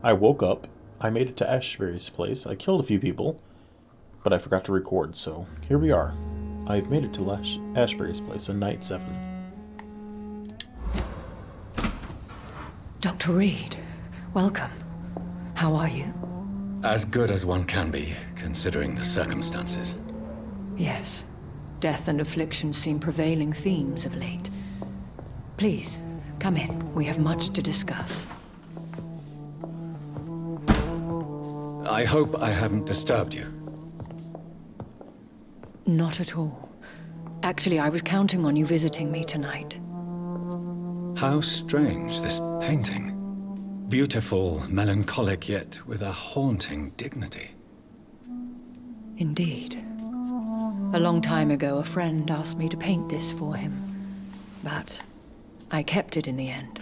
I woke up, I made it to Ashbury's place, I killed a few people, but I forgot to record, so here we are. I've made it to Ashbury's place in Night 7. Dr. Reed, welcome. How are you? As good as one can be, considering the circumstances. Yes. Death and affliction seem prevailing themes of late. Please, come in. We have much to discuss. I hope I haven't disturbed you. Not at all. Actually, I was counting on you visiting me tonight. How strange, this painting. Beautiful, melancholic, yet with a haunting dignity. Indeed. A long time ago, a friend asked me to paint this for him, but I kept it in the end.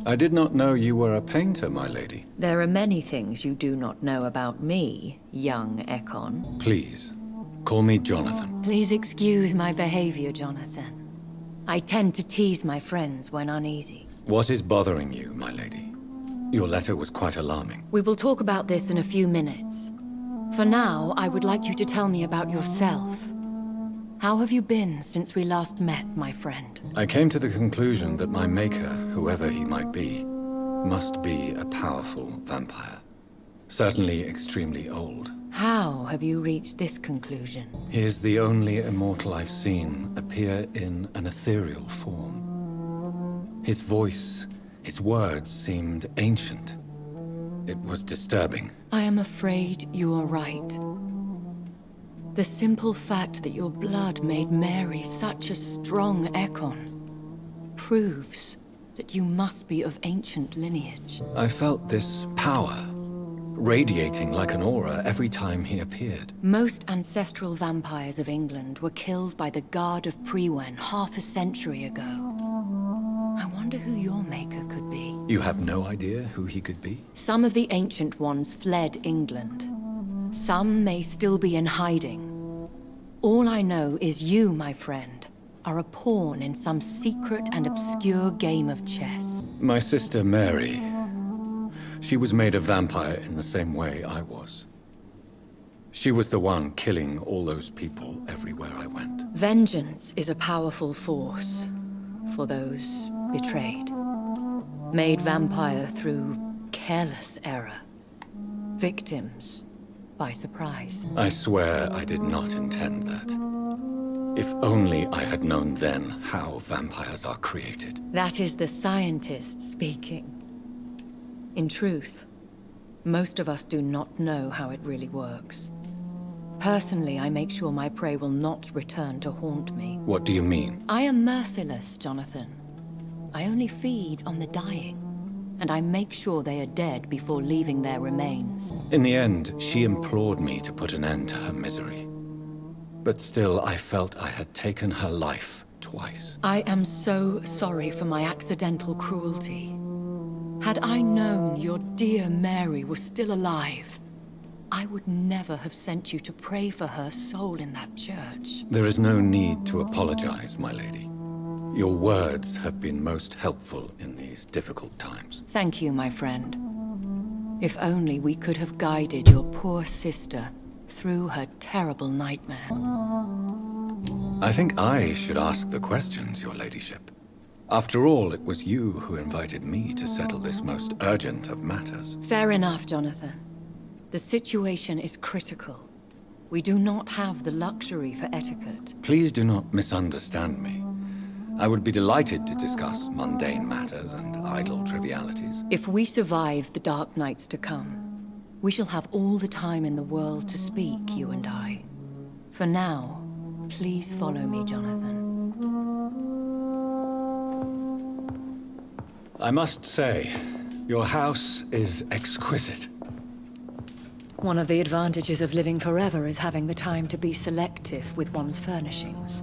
I did not know you were a painter, my lady. There are many things you do not know about me, young Ekon. Please, call me Jonathan. Please excuse my behavior, Jonathan. I tend to tease my friends when uneasy. What is bothering you, my lady? Your letter was quite alarming. We will talk about this in a few minutes. For now, I would like you to tell me about yourself. How have you been since we last met, my friend? I came to the conclusion that my maker, whoever he might be, must be a powerful vampire. Certainly extremely old. How have you reached this conclusion? He is the only immortal I've seen appear in an ethereal form. His voice, his words seemed ancient. It was disturbing. I am afraid you are right. The simple fact that your blood made Mary such a strong Ekon proves that you must be of ancient lineage. I felt this power radiating like an aura every time he appeared. Most ancestral vampires of England were killed by the Guard of Priwen half a century ago. I wonder who your maker could be. You have no idea who he could be? Some of the ancient ones fled England. Some may still be in hiding. All I know is you, my friend, are a pawn in some secret and obscure game of chess. My sister Mary. She was made a vampire in the same way I was. She was the one killing all those people everywhere I went. Vengeance is a powerful force for those betrayed. Made vampire through careless error. Victims by surprise. I swear I did not intend that. If only I had known then how vampires are created. That is the scientist speaking. In truth, most of us do not know how it really works. Personally, I make sure my prey will not return to haunt me. What do you mean? I am merciless, Jonathan. I only feed on the dying, and I make sure they are dead before leaving their remains. In the end, she implored me to put an end to her misery. But still, I felt I had taken her life twice. I am so sorry for my accidental cruelty. Had I known your dear Mary was still alive, I would never have sent you to pray for her soul in that church. There is no need to apologize, my lady. Your words have been most helpful in these difficult times. Thank you, my friend. If only we could have guided your poor sister through her terrible nightmare. I think I should ask the questions, your ladyship. After all, it was you who invited me to settle this most urgent of matters. Fair enough, Jonathan. The situation is critical. We do not have the luxury for etiquette. Please do not misunderstand me. I would be delighted to discuss mundane matters and idle trivialities. If we survive the dark nights to come, we shall have all the time in the world to speak, you and I. For now, please follow me, Jonathan. I must say, your house is exquisite. One of the advantages of living forever is having the time to be selective with one's furnishings.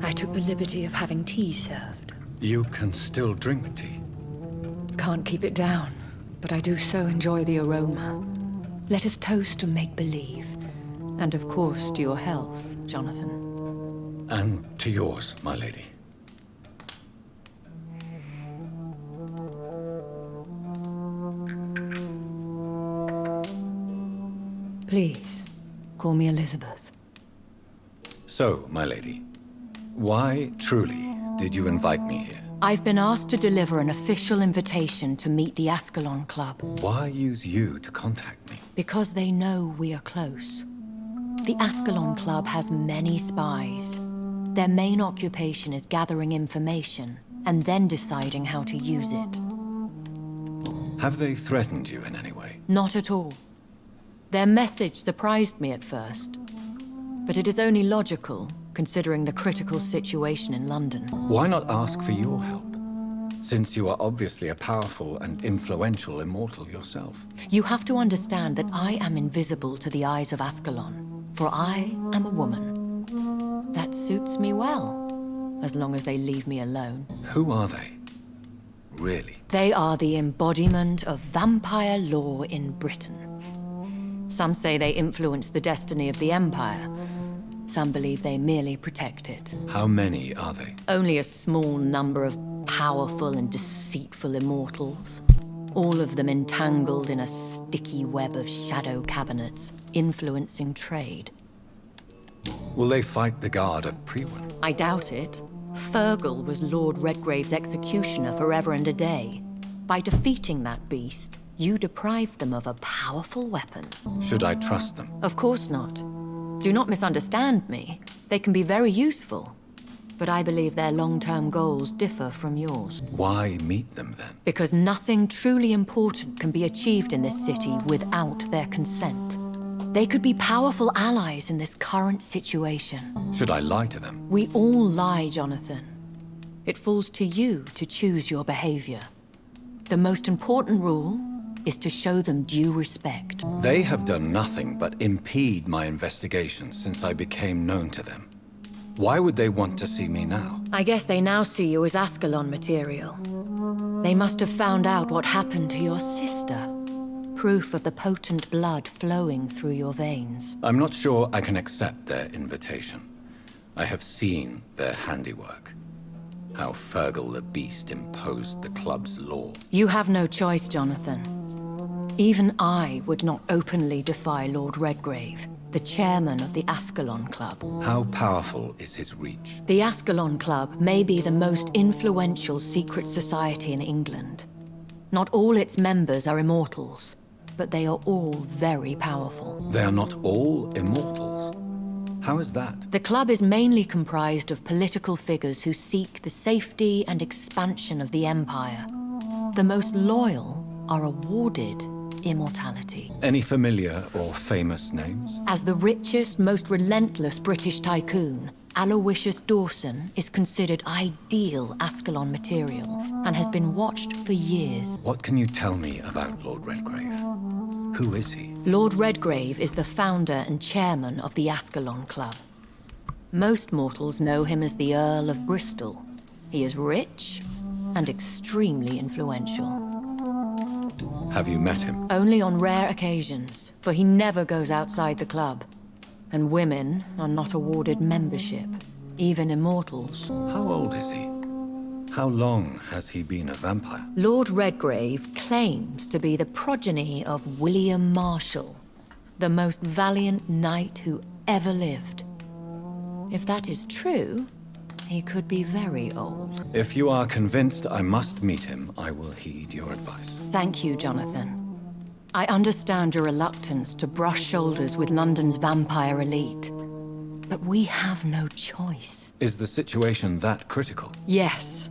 I took the liberty of having tea served. You can still drink tea. Can't keep it down, but I do so enjoy the aroma. Let us toast to make-believe. And of course to your health, Jonathan. And to yours, my lady. Please, call me Elizabeth. So, my lady, why, truly, did you invite me here? I've been asked to deliver an official invitation to meet the Ascalon Club. Why use you to contact me? Because they know we are close. The Ascalon Club has many spies. Their main occupation is gathering information and then deciding how to use it. Have they threatened you in any way? Not at all. Their message surprised me at first. But it is only logical, considering the critical situation in London. Why not ask for your help? Since you are obviously a powerful and influential immortal yourself. You have to understand that I am invisible to the eyes of Ascalon, for I am a woman. That suits me well, as long as they leave me alone. Who are they? Really? They are the embodiment of vampire law in Britain. Some say they influence the destiny of the Empire. Some believe they merely protect it. How many are they? Only a small number of powerful and deceitful immortals. All of them entangled in a sticky web of shadow cabinets, influencing trade. Will they fight the Guard of Priwen? I doubt it. Fergal was Lord Redgrave's executioner forever and a day. By defeating that beast, you deprived them of a powerful weapon. Should I trust them? Of course not. Do not misunderstand me. They can be very useful. But I believe their long-term goals differ from yours. Why meet them then? Because nothing truly important can be achieved in this city without their consent. They could be powerful allies in this current situation. Should I lie to them? We all lie, Jonathan. It falls to you to choose your behavior. The most important rule is to show them due respect. They have done nothing but impede my investigation since I became known to them. Why would they want to see me now? I guess they now see you as Ascalon material. They must have found out what happened to your sister. Proof of the potent blood flowing through your veins. I'm not sure I can accept their invitation. I have seen their handiwork. How Fergal the Beast imposed the club's law. You have no choice, Jonathan. Even I would not openly defy Lord Redgrave, the chairman of the Ascalon Club. How powerful is his reach? The Ascalon Club may be the most influential secret society in England. Not all its members are immortals, but they are all very powerful. They are not all immortals. How is that? The club is mainly comprised of political figures who seek the safety and expansion of the Empire. The most loyal are awarded immortality. Any familiar or famous names? As the richest, most relentless British tycoon, Aloysius Dawson is considered ideal Ascalon material and has been watched for years. What can you tell me about Lord Redgrave? Who is he? Lord Redgrave is the founder and chairman of the Ascalon Club. Most mortals know him as the Earl of Bristol. He is rich and extremely influential. Have you met him? Only on rare occasions, for he never goes outside the club. And women are not awarded membership, even immortals. How old is he? How long has he been a vampire? Lord Redgrave claims to be the progeny of William Marshall, the most valiant knight who ever lived. If that is true, he could be very old. If you are convinced I must meet him, I will heed your advice. Thank you, Jonathan. I understand your reluctance to brush shoulders with London's vampire elite. But we have no choice. Is the situation that critical? Yes.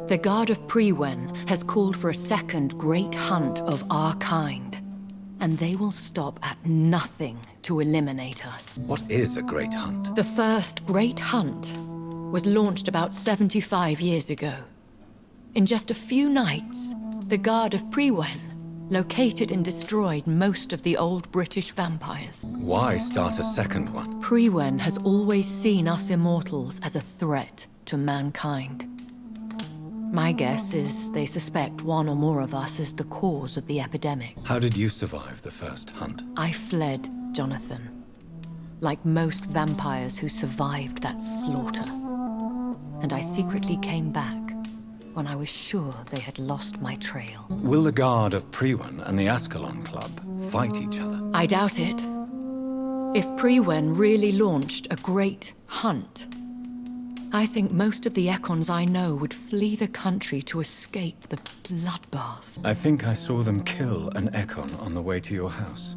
The Guard of Priwen has called for a second great hunt of our kind. And they will stop at nothing to eliminate us. What is a great hunt? The first great hunt was launched about 75 years ago. In just a few nights, the Guard of Priwen located and destroyed most of the old British vampires. Why start a second one? Priwen has always seen us immortals as a threat to mankind. My guess is they suspect one or more of us as the cause of the epidemic. How did you survive the first hunt? I fled, Jonathan. Like most vampires who survived that slaughter. And I secretly came back, when I was sure they had lost my trail. Will the Guard of Priwen and the Ascalon Club fight each other? I doubt it. If Priwen really launched a great hunt, I think most of the Ekons I know would flee the country to escape the bloodbath. I think I saw them kill an Ekon on the way to your house.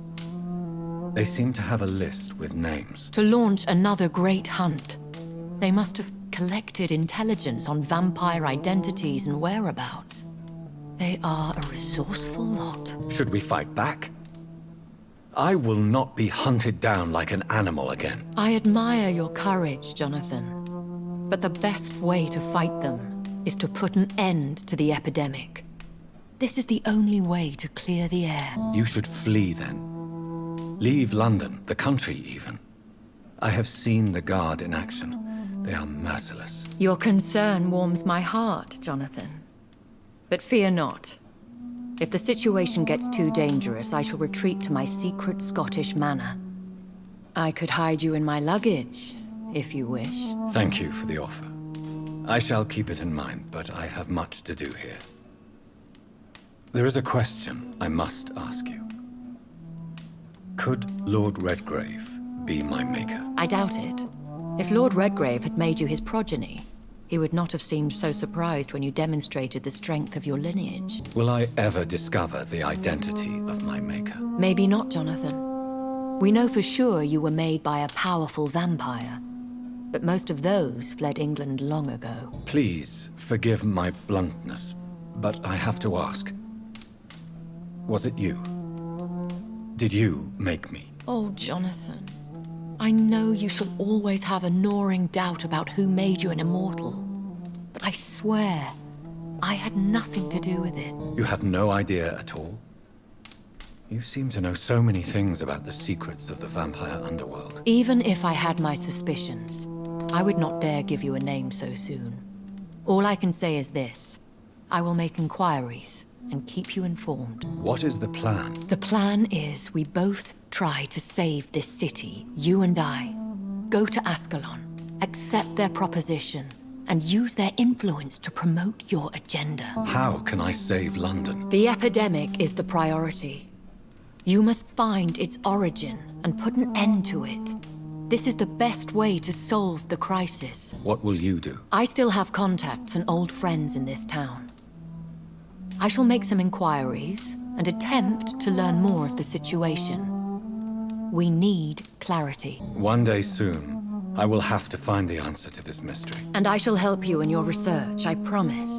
They seem to have a list with names. To launch another great hunt, they must have collected intelligence on vampire identities and whereabouts. They are a resourceful lot. Should we fight back? I will not be hunted down like an animal again. I admire your courage, Jonathan. But the best way to fight them is to put an end to the epidemic. This is the only way to clear the air. You should flee then. Leave London, the country even. I have seen the Guard in action. They are merciless. Your concern warms my heart, Jonathan. But fear not. If the situation gets too dangerous, I shall retreat to my secret Scottish manor. I could hide you in my luggage, if you wish. Thank you for the offer. I shall keep it in mind, but I have much to do here. There is a question I must ask you. Could Lord Redgrave be my maker? I doubt it. If Lord Redgrave had made you his progeny, he would not have seemed so surprised when you demonstrated the strength of your lineage. Will I ever discover the identity of my maker? Maybe not, Jonathan. We know for sure you were made by a powerful vampire, but most of those fled England long ago. Please forgive my bluntness, but I have to ask. Was it you? Did you make me? Oh, Jonathan. I know you shall always have a gnawing doubt about who made you an immortal, but I swear, I had nothing to do with it. You have no idea at all? You seem to know so many things about the secrets of the vampire underworld. Even if I had my suspicions, I would not dare give you a name so soon. All I can say is this. I will make inquiries and keep you informed. What is the plan? The plan is we both try to save this city, you and I. Go to Ascalon, accept their proposition, and use their influence to promote your agenda. How can I save London? The epidemic is the priority. You must find its origin and put an end to it. This is the best way to solve the crisis. What will you do? I still have contacts and old friends in this town. I shall make some inquiries and attempt to learn more of the situation. We need clarity. One day soon, I will have to find the answer to this mystery. And I shall help you in your research, I promise.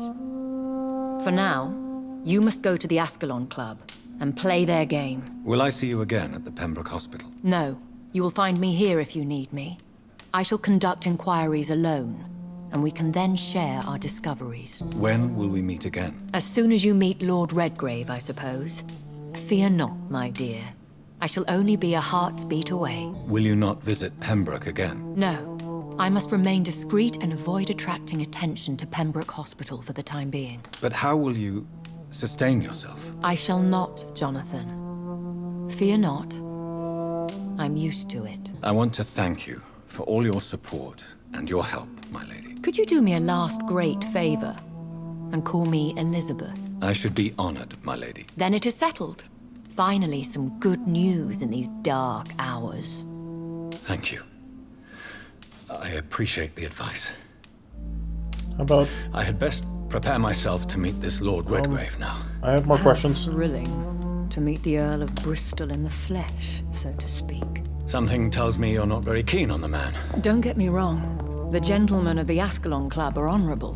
For now, you must go to the Ascalon Club and play their game. Will I see you again at the Pembroke Hospital? No, you will find me here if you need me. I shall conduct inquiries alone, and we can then share our discoveries. When will we meet again? As soon as you meet Lord Redgrave, I suppose. Fear not, my dear. I shall only be a heart's beat away. Will you not visit Pembroke again? No. I must remain discreet and avoid attracting attention to Pembroke Hospital for the time being. But how will you sustain yourself? I shall not, Jonathan. Fear not. I'm used to it. I want to thank you for all your support and your help, my lady. Could you do me a last great favor and call me Elizabeth? I should be honored, my lady. Then it is settled. Finally, some good news in these dark hours. Thank you. I appreciate the advice. How about... I had best prepare myself to meet this Lord Redgrave now. I have more questions. Thrilling to meet the Earl of Bristol in the flesh, so to speak. Something tells me you're not very keen on the man. Don't get me wrong. The gentlemen of the Ascalon Club are honorable,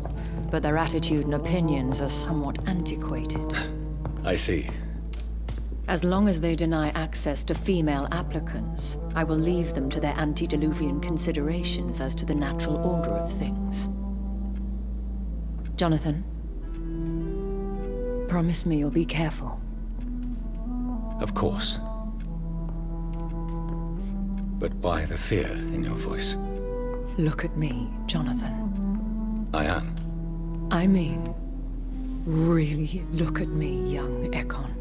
but their attitude and opinions are somewhat antiquated. I see. As long as they deny access to female applicants, I will leave them to their antediluvian considerations as to the natural order of things. Jonathan, promise me you'll be careful. Of course. But why the fear in your voice? Look at me, Jonathan. I am. I mean, really look at me, young Ekon.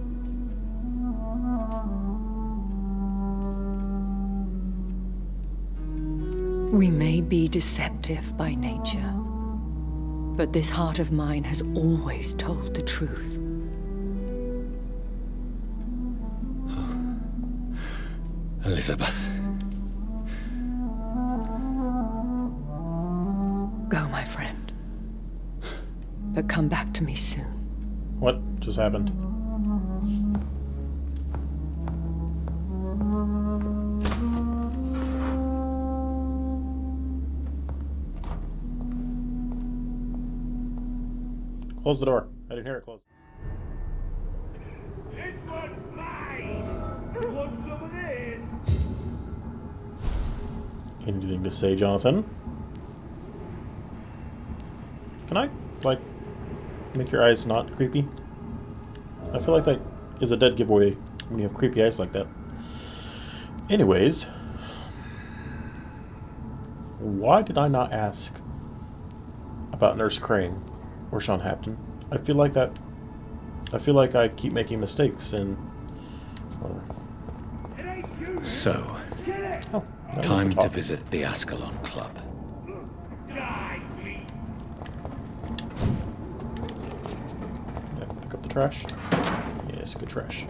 We may be deceptive by nature, But this heart of mine has always told the truth. Elizabeth. Go, my friend. But come back to me soon. What just happened? Close the door. I didn't hear it close. This one's mine! You want some of this? Anything to say, Jonathan? Can I, like, make your eyes not creepy? I feel like that is a dead giveaway when you have creepy eyes like that. Anyways, why did I not ask about Nurse Crane or Sean Hampton? I feel like I keep making mistakes and whatever. So, Oh, now time we to talk. visit the Ascalon Club. Die, beast! Yeah, pick up the trash. Yes, good trash.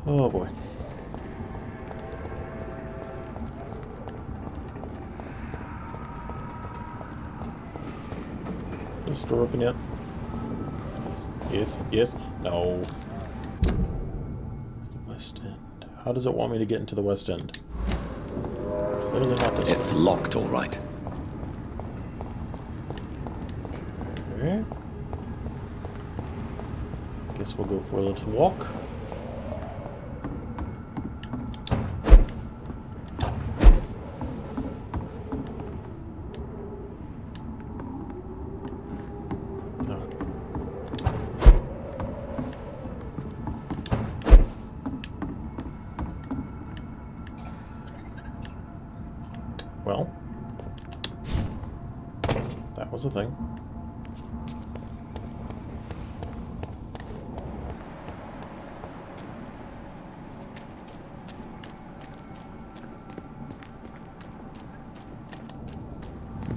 Oh boy. Is the door open yet? Yes, yes, yes. No. The West End. How does it want me to get into the West End? Clearly not this It's way. locked, all right. Okay. Guess we'll go for a little walk. No. Well, that was a thing.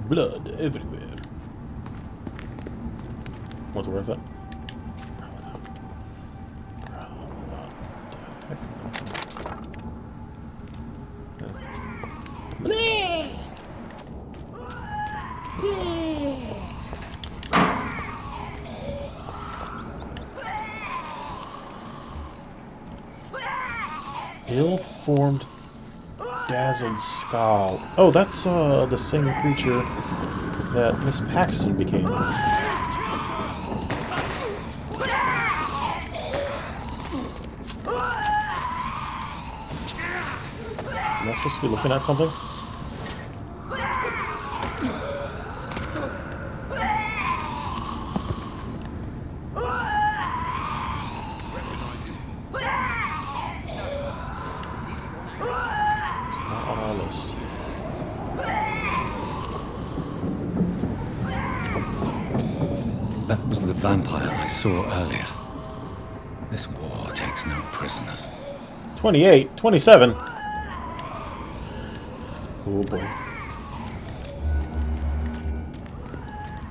Blood everywhere. Was it worth it? Probably not. Probably not. What the heck? Ill-formed, dazzled skull. Oh, that's the same creature that Miss Paxton became. Am I supposed to be looking at something? It's not on our list. That was the vampire I saw earlier. This war takes no prisoners. 28, 27. Oh boy.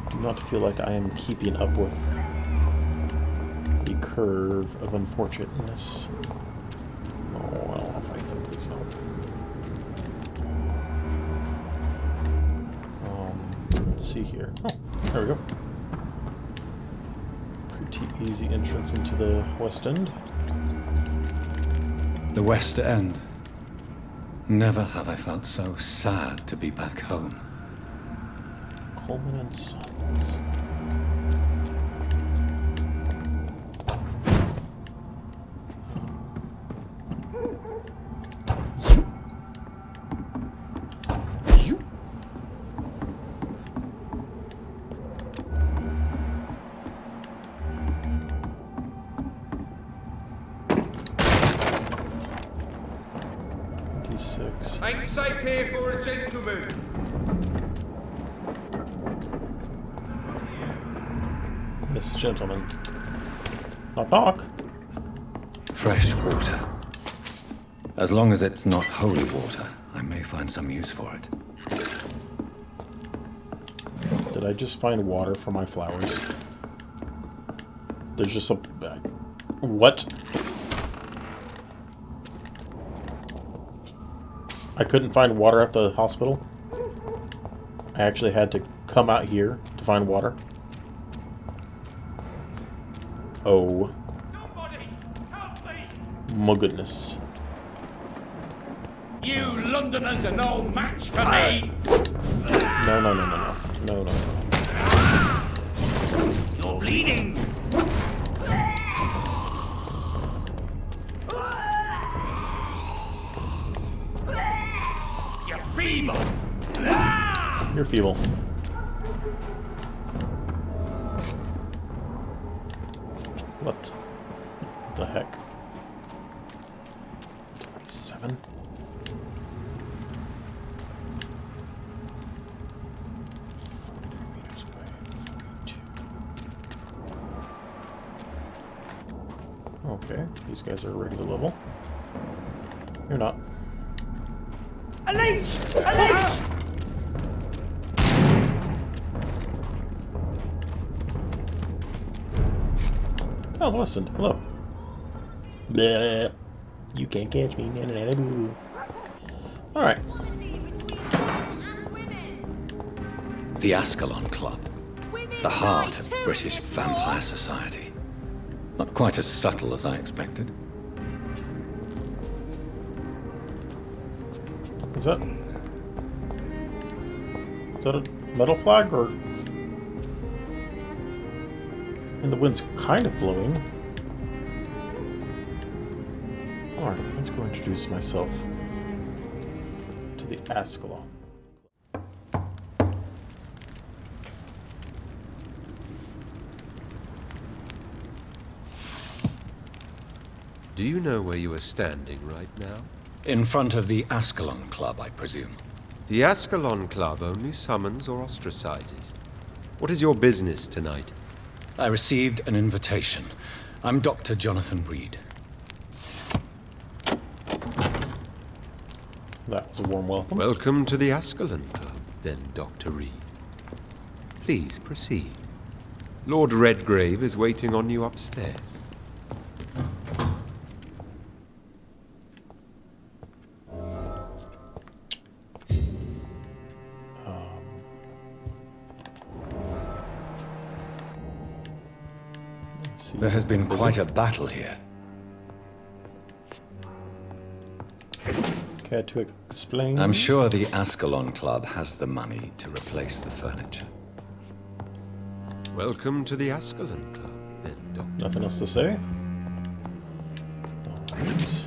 Do not feel like I am keeping up with the curve of unfortunateness. Oh, I don't want to fight them, please no. Let's see here. Oh, there we go. Pretty easy entrance into the West End. The West End. Never have I felt so sad to be back home. Coleman and Sons. Ain't safe here for a gentleman. This gentleman. Knock knock. Fresh water. As long as it's not holy water, I may find some use for it. Did I just find water for my flowers? There's just a... What? I couldn't find water at the hospital? I actually had to come out here to find water? Oh. Somebody, help me! My goodness. You Londoners are no match for me! No, no, no, no, no. No, no, no. You're bleeding! You're feeble! You're feeble. What the heck? 27? Meters away. 42. Okay, these guys are ready to level. You're not. A leech! A leech! Oh, the West End. Hello. Blah. You can't catch me. Na, na, na, na, boo, boo. Alright. The Ascalon Club. The heart of British vampire society. Not quite as subtle as I expected. Is that a metal flag, or... And the wind's kind of blowing. Alright, let's go introduce myself to the Ascalon. Do you know where you are standing right now? In front of the Ascalon Club, I presume. The Ascalon Club only summons or ostracizes. What is your business tonight? I received an invitation. I'm Dr. Jonathan Reed. That was a warm welcome. Welcome to the Ascalon Club, then, Dr. Reed. Please proceed. Lord Redgrave is waiting on you upstairs. There has been quite a battle here. Care to explain? I'm sure the Ascalon Club has the money to replace the furniture. Welcome to the Ascalon Club, then, Dr. Nothing else to say? Alright.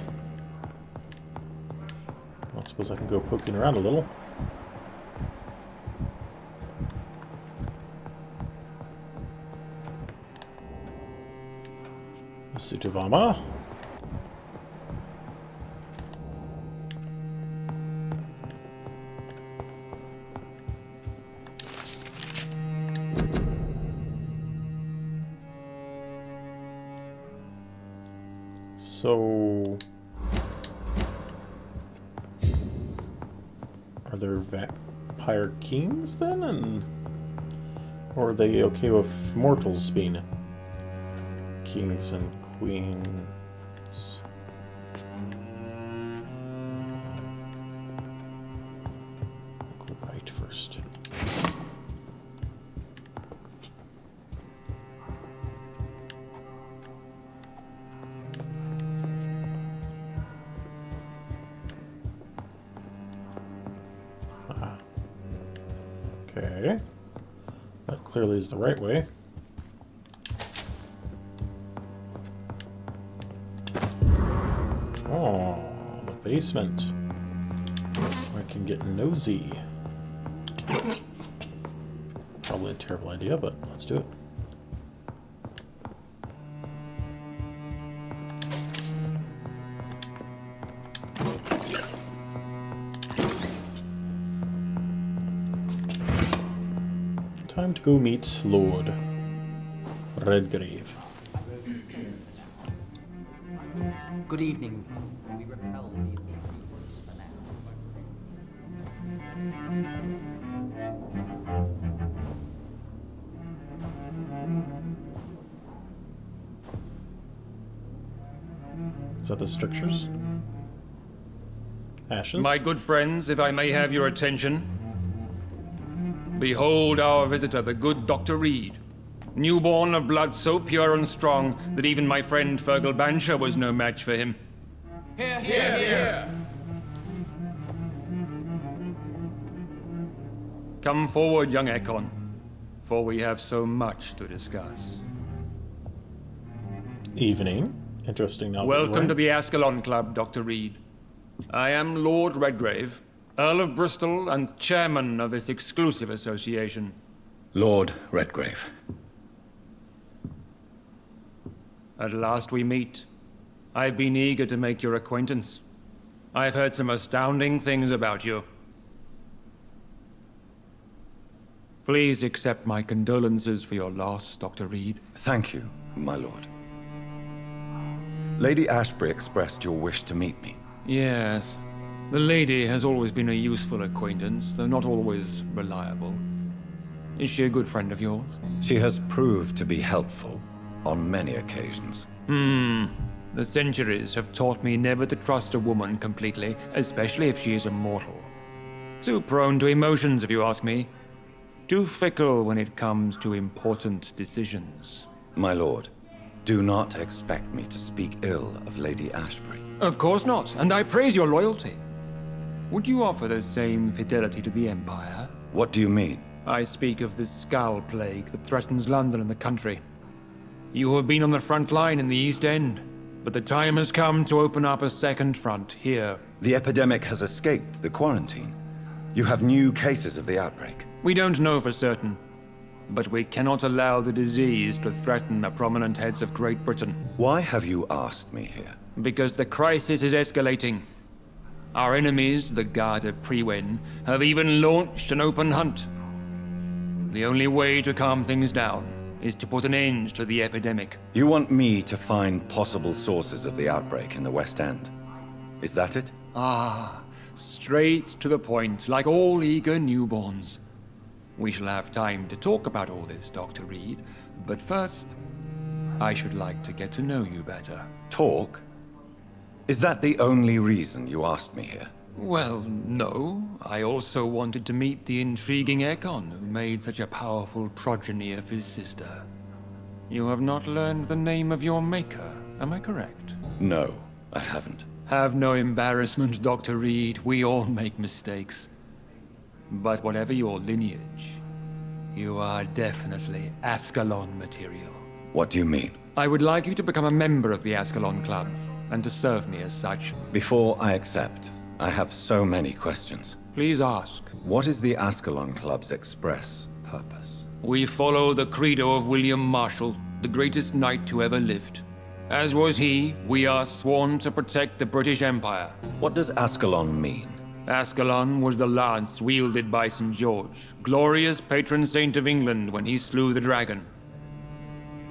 Well, I suppose I can go poking around a little. Suit of armor. So, are there vampire kings then, or are they okay with mortals being kings and queens? Go right first. Okay. That clearly is the right way. Oh, the basement. I can get nosy. Probably a terrible idea, but let's do it. Time to go meet Lord Redgrave. Good evening. We repel the intruders for now. Is that the strictures? Ashes? My good friends, if I may have your attention. Behold our visitor, the good Dr. Reed. Newborn of blood so pure and strong that even my friend Fergal Bansher was no match for him. Here, here, here. Come forward, young Ekon, for we have so much to discuss. Evening. Interesting now. Welcome to the Ascalon Club, Dr. Reed. I am Lord Redgrave, Earl of Bristol and chairman of this exclusive association. Lord Redgrave. At last we meet. I've been eager to make your acquaintance. I've heard some astounding things about you. Please accept my condolences for your loss, Dr. Reed. Thank you, my lord. Lady Ashbury expressed your wish to meet me. Yes. The lady has always been a useful acquaintance, though not always reliable. Is she a good friend of yours? She has proved to be helpful on many occasions. The centuries have taught me never to trust a woman completely, especially if she is a mortal. Too prone to emotions, if you ask me. Too fickle when it comes to important decisions. My lord, do not expect me to speak ill of Lady Ashbury. Of course not, and I praise your loyalty. Would you offer the same fidelity to the Empire? What do you mean? I speak of the Skull Plague that threatens London and the country. You have been on the front line in the East End, but the time has come to open up a second front here. The epidemic has escaped the quarantine. You have new cases of the outbreak. We don't know for certain, but we cannot allow the disease to threaten the prominent heads of Great Britain. Why have you asked me here? Because the crisis is escalating. Our enemies, the Guard of Priwen, have even launched an open hunt. The only way to calm things down is to put an end to the epidemic. You want me to find possible sources of the outbreak in the West End? Is that it? Straight to the point, like all eager newborns. We shall have time to talk about all this, Dr. Reed, but first, I should like to get to know you better. Talk? Is that the only reason you asked me here? Well, no. I also wanted to meet the intriguing Ekon, who made such a powerful progeny of his sister. You have not learned the name of your maker, am I correct? No, I haven't. Have no embarrassment, Dr. Reed. We all make mistakes. But whatever your lineage, you are definitely Ascalon material. What do you mean? I would like you to become a member of the Ascalon Club, and to serve me as such. Before I accept, I have so many questions. Please ask. What is the Ascalon Club's express purpose? We follow the credo of William Marshall, the greatest knight who ever lived. As was he, we are sworn to protect the British Empire. What does Ascalon mean? Ascalon was the lance wielded by St. George, glorious patron saint of England when he slew the dragon.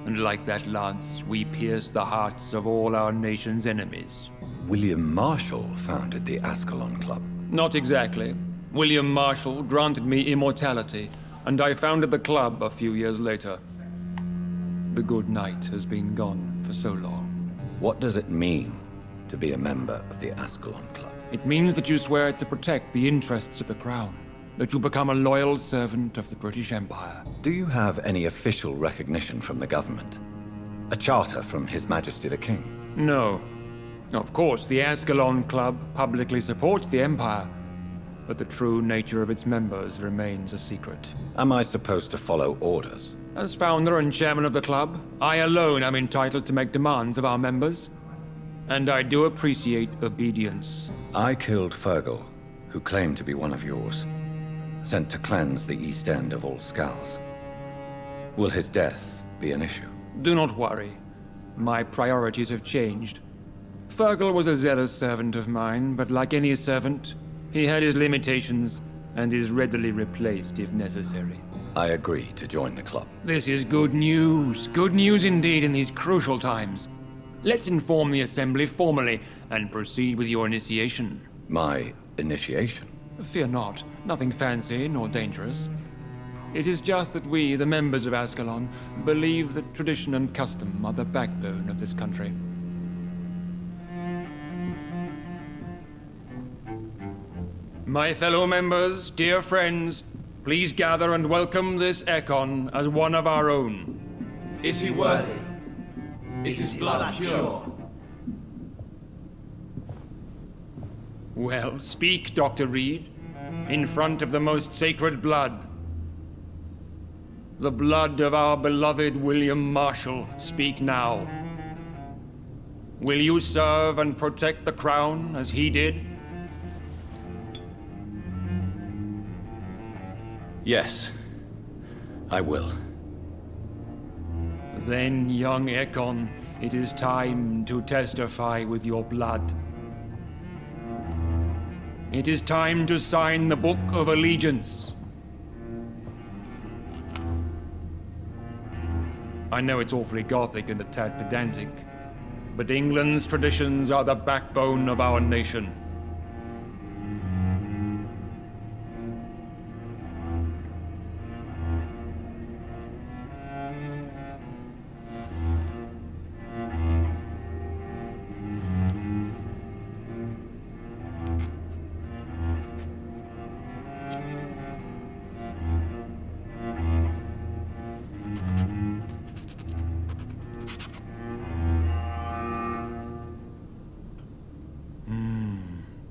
And like that lance, we pierce the hearts of all our nation's enemies. William Marshall founded the Ascalon Club. Not exactly. William Marshall granted me immortality, and I founded the club a few years later. The good knight has been gone for so long. What does it mean to be a member of the Ascalon Club? It means that you swear to protect the interests of the crown, that you become a loyal servant of the British Empire. Do you have any official recognition from the government? A charter from His Majesty the King? No. Of course, the Ascalon Club publicly supports the Empire, but the true nature of its members remains a secret. Am I supposed to follow orders? As founder and chairman of the club, I alone am entitled to make demands of our members. And I do appreciate obedience. I killed Fergal, who claimed to be one of yours, sent to cleanse the East End of all skulls. Will his death be an issue? Do not worry. My priorities have changed. Fergal was a zealous servant of mine, but like any servant, he had his limitations and is readily replaced if necessary. I agree to join the club. This is good news. Good news indeed in these crucial times. Let's inform the Assembly formally and proceed with your initiation. My initiation? Fear not. Nothing fancy nor dangerous. It is just that we, the members of Ascalon, believe that tradition and custom are the backbone of this country. My fellow members, dear friends, please gather and welcome this Ekon as one of our own. Is he worthy? Is his blood pure? Well, speak, Dr. Reed, in front of the most sacred blood. The blood of our beloved William Marshall, speak now. Will you serve and protect the crown as he did? Yes, I will. Then, young Ekon, it is time to testify with your blood. It is time to sign the Book of Allegiance. I know it's awfully gothic and a tad pedantic, but England's traditions are the backbone of our nation.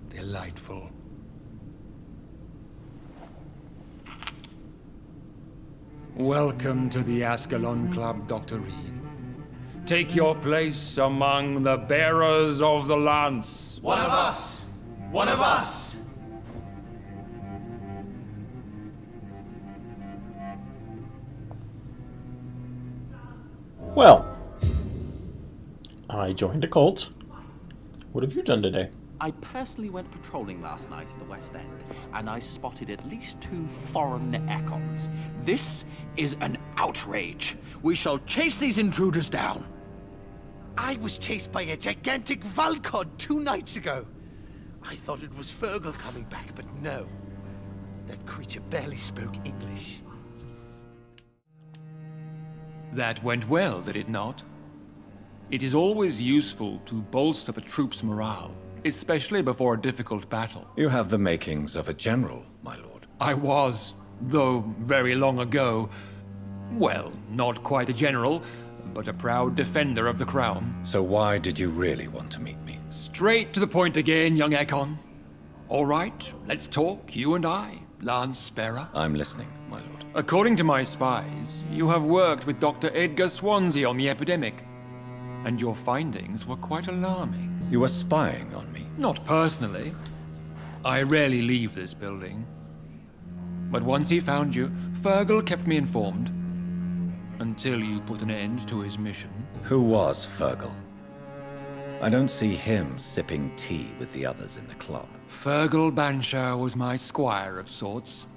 Delightful. Welcome to the Ascalon Club, Dr. Reed. Take your place among the bearers of the lance. One of us! One of us! Well, I joined a cult. What have you done today? I personally went patrolling last night in the West End, and I spotted at least 2 foreign Ekons. This is an outrage. We shall chase these intruders down. I was chased by a gigantic Valcod 2 nights ago. I thought it was Fergal coming back, but no. That creature barely spoke English. That went well, did it not? It is always useful to bolster the troops' morale, especially before a difficult battle. You have the makings of a general, my lord. I was, though very long ago. Well, not quite a general, but a proud defender of the crown. So why did you really want to meet me? Straight to the point again, young Ekon. All right, let's talk, you and I, Lance Bearer. I'm listening, my lord. According to my spies, you have worked with Dr. Edgar Swansea on the epidemic, and your findings were quite alarming. You were spying on me? Not personally. I rarely leave this building. But once he found you, Fergal kept me informed. Until you put an end to his mission. Who was Fergal? I don't see him sipping tea with the others in the club. Fergal Banshire was my squire of sorts.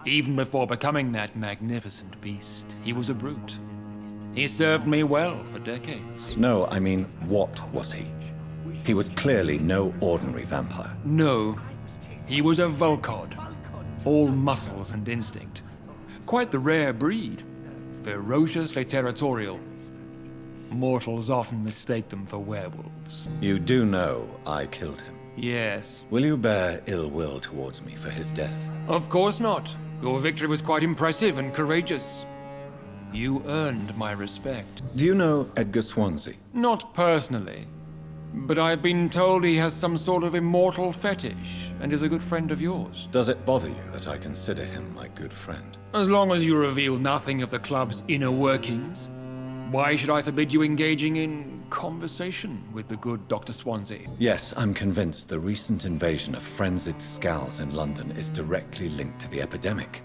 Even before becoming that magnificent beast, he was a brute. He served me well for decades. No, I mean, what was he? He was clearly no ordinary vampire. No, he was a Volcod. All muscles and instinct. Quite the rare breed. Ferociously territorial. Mortals often mistake them for werewolves. You do know I killed him. Yes. Will you bear ill will towards me for his death? Of course not. Your victory was quite impressive and courageous. You earned my respect. Do you know Edgar Swansea? Not personally, but I've been told he has some sort of immortal fetish and is a good friend of yours. Does it bother you that I consider him my good friend? As long as you reveal nothing of the club's inner workings, why should I forbid you engaging in conversation with the good Dr. Swansea? Yes, I'm convinced the recent invasion of frenzied Scals in London is directly linked to the epidemic.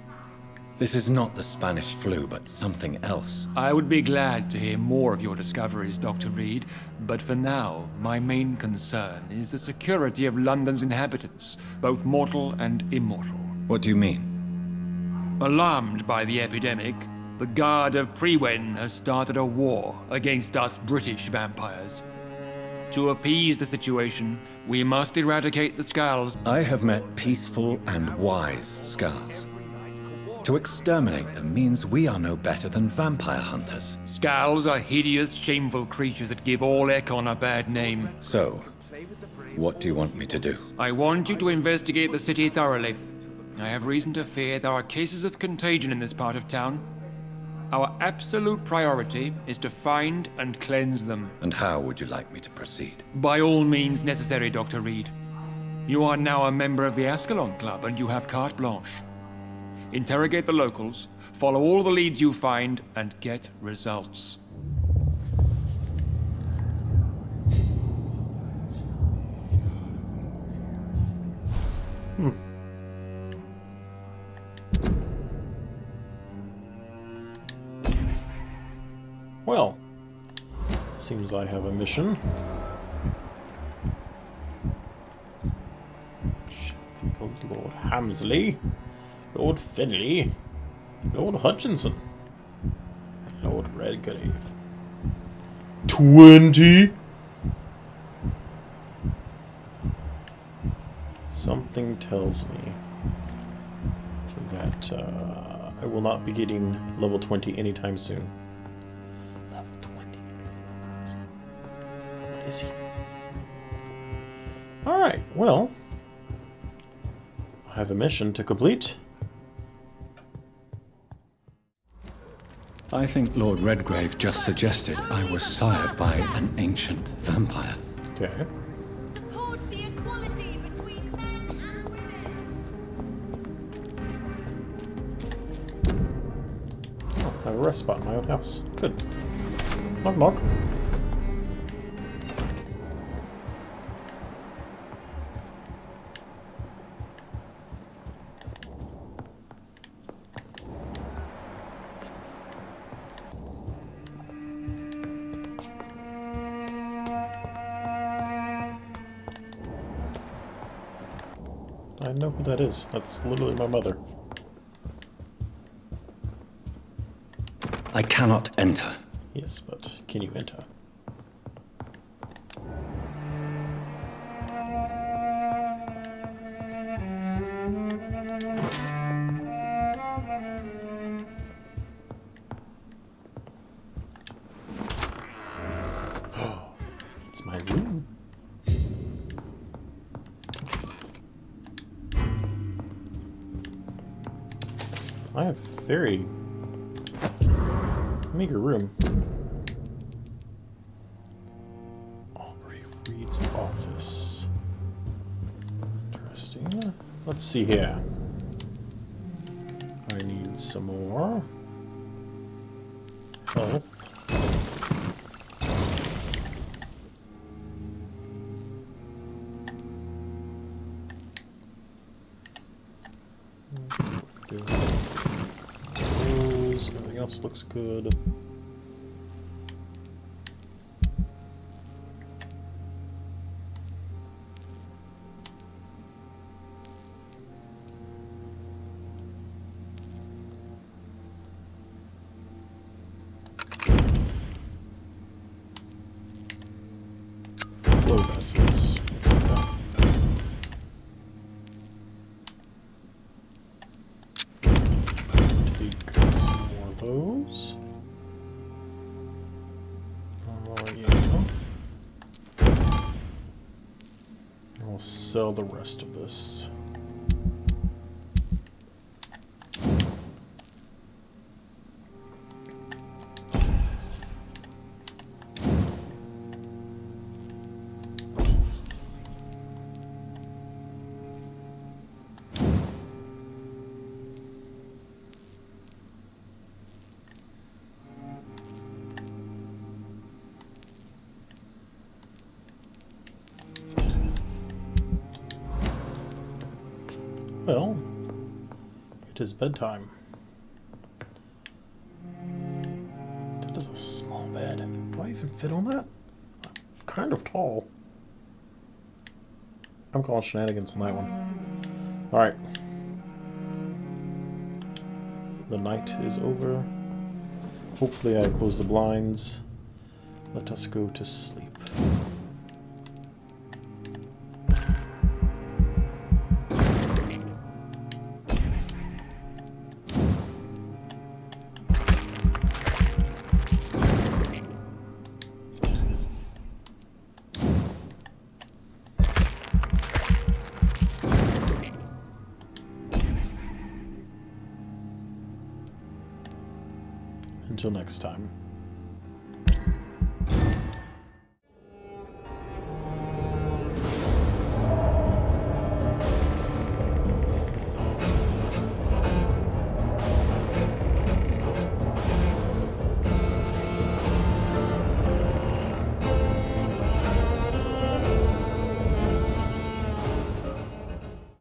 This is not the Spanish flu, but something else. I would be glad to hear more of your discoveries, Dr. Reed, but for now, my main concern is the security of London's inhabitants, both mortal and immortal. What do you mean? Alarmed by the epidemic, the Guard of Prewen has started a war against us British vampires. To appease the situation, we must eradicate the Scals. I have met peaceful and wise Scals. To exterminate them means we are no better than vampire hunters. Scals are hideous, shameful creatures that give all Ekon a bad name. So, What do you want me to do? I want you to investigate the city thoroughly. I have reason to fear there are cases of contagion in this part of town. Our absolute priority is to find and cleanse them. And how would you like me to proceed? By all means necessary, Dr. Reed. You are now a member of the Ascalon Club, and you have carte blanche. Interrogate the locals, follow all the leads you find, and get results. Well, seems I have a mission. Sheffield, Lord Hamsley, Lord Finley, Lord Hutchinson, and Lord Redgrave. 20? Something tells me that I will not be getting level 20 anytime soon. Level 20? What is he? Alright, well, I have a mission to complete. I think Lord Redgrave just suggested I was sired by an ancient vampire. Okay. Support the equality between men and women. Oh, I have a rest spot in my own house. Good. Knock knock. I know who that is. That's literally my mother. I cannot enter. Yes, but can you enter? Oh, it's my room. I have very meager room. Aubrey Reed's office. Interesting. Let's see here. I need some more health. Everything else looks good. Flow vessels. Take some more of those. Oh, yeah. And we'll sell the rest of this. Well, it is bedtime. That is a small bed. Do I even fit on that? I'm kind of tall. I'm calling shenanigans on that one. Alright. The night is over. Hopefully I close the blinds. Let us go to sleep. Until next time.